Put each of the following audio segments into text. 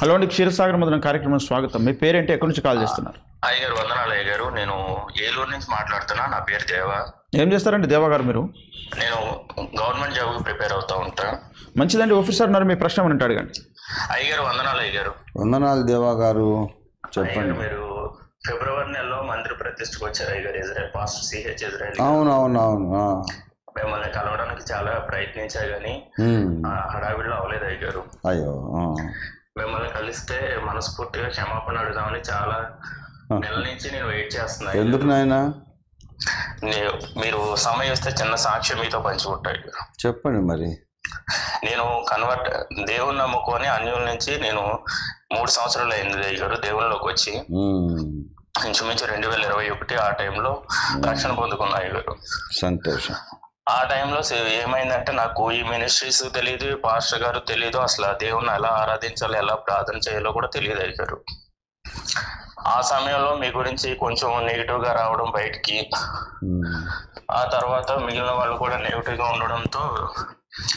Hello అండి, క్షీరసాగర్ మధురం కార్యక్రమం స్వాగతం. మీ పేరేంటి, ఎక్కడి నుంచి కాల్ చేస్తున్నారు? అయ్యగారు వందనాలు అయ్యగారు. నేను ఏలూరు నుంచి మాట్లాడుతున్నా. నా పేరు దేవ. ఏం చేస్తారండి దేవా గారు మీరు? నేను గవర్నమెంట్ జాబ్ ప్రిపేర్ అవుతా ఉంటా. మంచిదండి. ఆఫీసర్ ఉన్నారు, మీ ప్రశ్న ఏమంటే అడగండి. అయ్యగారు వందనాలు అయ్యగారు. వందనాలు దేవా గారు, చెప్పండి. మీరు ఫిబ్రవరి నెలలో మందిర ప్రతిష్టకు వచ్చారు అయ్యగారు, ఇజ్రాయెల్ పాస్టర్ సిహెచ్ ఇజ్రాయెల్. అవునవునవును. మిమ్మల్ని కలవడానికి చాలా ప్రయత్నించా గానీ హడావిడిలో అవ్వలేదు అయ్యగారు. అయ్యో, మిమ్మల్ని కలిస్తే మనస్ఫూర్తిగా క్షమాపణ అడుగుదామని చాలా నెల నుంచి నేను వెయిట్ చేస్తున్నా. ఎందుకు నాయనా? మీరు సమయం ఇస్తే చిన్న సాక్ష్యం మీతో పంచుకుంటాయి. చెప్పండి మరి. నేను దేవుని నమ్ముకొని అన్యుల నుంచి నేను 3 సంవత్సరాలు అయింది అయ్యారు దేవునిలోకి వచ్చి. ఇంచుమించు 2021 ఆ టైంలో రక్షణ పొందుకున్నా అయ్యారు. సంతోషం. ఆ టైంలో ఏమైందంటే నాకు ఈ మినిస్ట్రీస్ తెలియదు, పాస్టర్ గారు తెలియదు, అసలు దేవుణ్ణి ఎలా ఆరాధించాలో ఎలా ప్రార్థన చేయాలో కూడా తెలియదు అయ్యారు. ఆ సమయంలో మీ గురించి కొంచెం నెగిటివ్ గా రావడం బయటికి, ఆ తర్వాత మిగిలిన వాళ్ళు కూడా నెగిటివ్ గా ఉండడంతో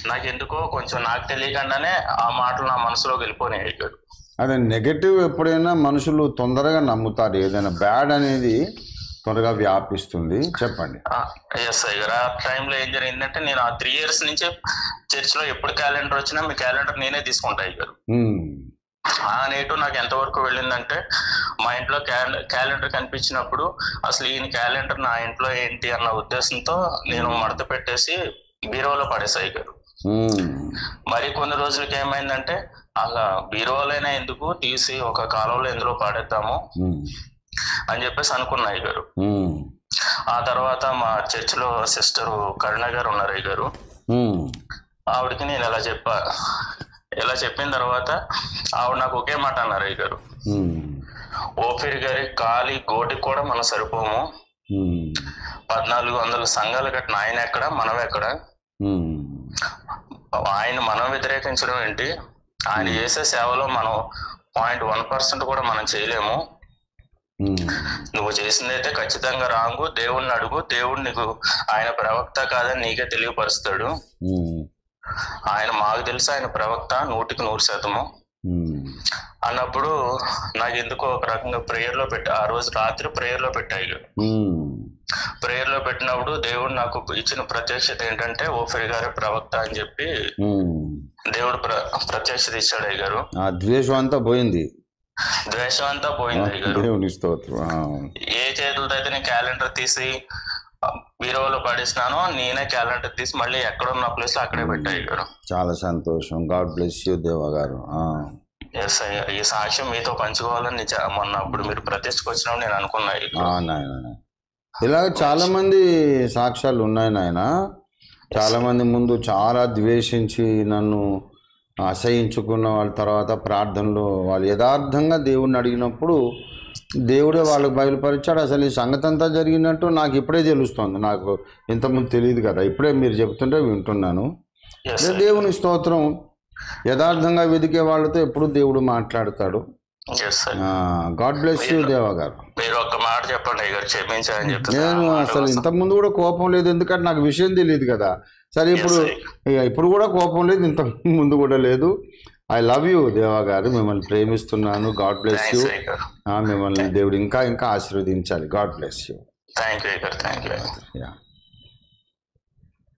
నాకు ఎందుకో కొంచెం నాకు తెలియకుండానే ఆ మాటలు నా మనసులో వెళ్ళిపోయినాయి అయ్యారు. అదే నెగటివ్ ఎప్పుడైనా మనుషులు తొందరగా నమ్ముతారు. ఏదైనా బ్యాడ్ అనేది త్వరగా వ్యాపిస్తుంది. చెప్పండి. ఎస్ అయ్యారు. ఆ టైంలో ఏం జరిగిందంటే నేను ఆ 3 years నుంచి చర్చ్ లో ఎప్పుడు క్యాలెండర్ వచ్చినా మీ క్యాలెండర్ నేనే తీసుకుంటా అయ్యారు. ఆ నేటు నాకు ఎంతవరకు వెళ్ళిందంటే మా ఇంట్లో క్యాలెండర్ కనిపించినప్పుడు అసలు ఈయన క్యాలెండర్ నా ఇంట్లో ఏంటి అన్న ఉద్దేశంతో నేను మడత పెట్టేసి బీరువాలో పడేసాయి గారు. మరి కొన్ని రోజులకి ఏమైందంటే అలా బీరువాలైనా ఎందుకు తీసి ఒక కాలంలో ఎందులో పాడేద్దాము అని చెప్పేసి అనుకున్నాయి గారు. ఆ తర్వాత మా చర్చ్ లో సిస్టర్ కరుణ గారు ఉన్నారు అయ్య గారు. ఆవిడకి నేను ఇలా చెప్పిన తర్వాత ఆవిడ నాకు ఒకే మాట అన్నారు అయ్య గారు, ఓఫీర్ గారి కాలి గోటికి కూడా మనం సరిపోము, 1400 సంఘాలు కట్టిన ఆయన ఎక్కడ, మనం ఎక్కడ, ఆయన మనం వ్యతిరేకించడం ఏంటి, ఆయన చేసే సేవలో మనం 0.1% కూడా మనం చేయలేము, నువ్వు చేసిందైతే ఖచ్చితంగా రాంగు, దేవుణ్ణి అడుగు, దేవుడు నీకు ఆయన ప్రవక్త కాదని నీకే తెలియపరుస్తాడు, ఆయన మాకు తెలుసు ఆయన ప్రవక్త 100% అన్నప్పుడు నాకు ఎందుకో ఒక రకంగా ప్రేయర్ లో ఆ రోజు రాత్రి ప్రేయర్ లో పెట్టాయి. ప్రేయర్ లో పెట్టినప్పుడు దేవుడు నాకు ఇచ్చిన ప్రత్యక్షత ఏంటంటే ఓఫీర్ గారి ప్రవక్త అని చెప్పి దేవుడు ప్రత్యక్షత ఇచ్చాడు అయ్య గారు. ద్వేషం అంతా పోయింది అయ్య గారు. ఏ చేతులతో అయితే నేను క్యాలెండర్ తీసి బీరువాలో పడేసినానో నేనే క్యాలెండర్ తీసి మళ్ళీ ఎక్కడ ఉన్న ప్లేస్ లో అక్కడే పెట్టాయి గారు. చాలా సంతోషం. గాడ్ బ్లెస్ యూ దేవా గారు. ఎస్ అయ్యా, ఈ సాక్ష్యం మీతో పంచుకోవాలని మొన్న అప్పుడు మీరు ప్రతిష్టకు వచ్చినప్పుడు నేను అనుకున్నాను. ఇలాగ చాలా మంది సాక్ష్యాలు ఉన్నాయి నాయన. చాలా మంది ముందు చాలా ద్వేషించి నన్ను అసహించుకున్న వాళ్ళ తర్వాత ప్రార్థనలో వాళ్ళు యథార్థంగా దేవుణ్ణి అడిగినప్పుడు దేవుడే వాళ్ళకి బయలుపరిచాడు. అసలు ఈ సంగతి అంతా జరిగినట్టు నాకు ఇప్పుడే తెలుస్తుంది. నాకు ఇంతకుముందు తెలియదు కదా, ఇప్పుడే మీరు చెప్తుంటే వింటున్నాను. దేవుని స్తోత్రం. యథార్థంగా వెతికే వాళ్ళతో ఎప్పుడు దేవుడు మాట్లాడతాడు. గాడ్ బ్లెస్ యూ దేవా గారు. నేను అసలు ఇంతకుముందు కూడా కోపం లేదు, ఎందుకంటే నాకు విషయం తెలియదు కదా. సరే, ఇప్పుడు కూడా కోపం లేదు, ఇంత ముందు కూడా లేదు. ఐ లవ్ యూ దేవా గారు, మిమ్మల్ని ప్రేమిస్తున్నాను. God bless you. మిమ్మల్ని దేవుడు ఇంకా ఇంకా ఆశీర్వదించాలి. God bless you.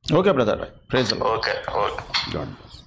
Okay brother, praise. Okay. God bless.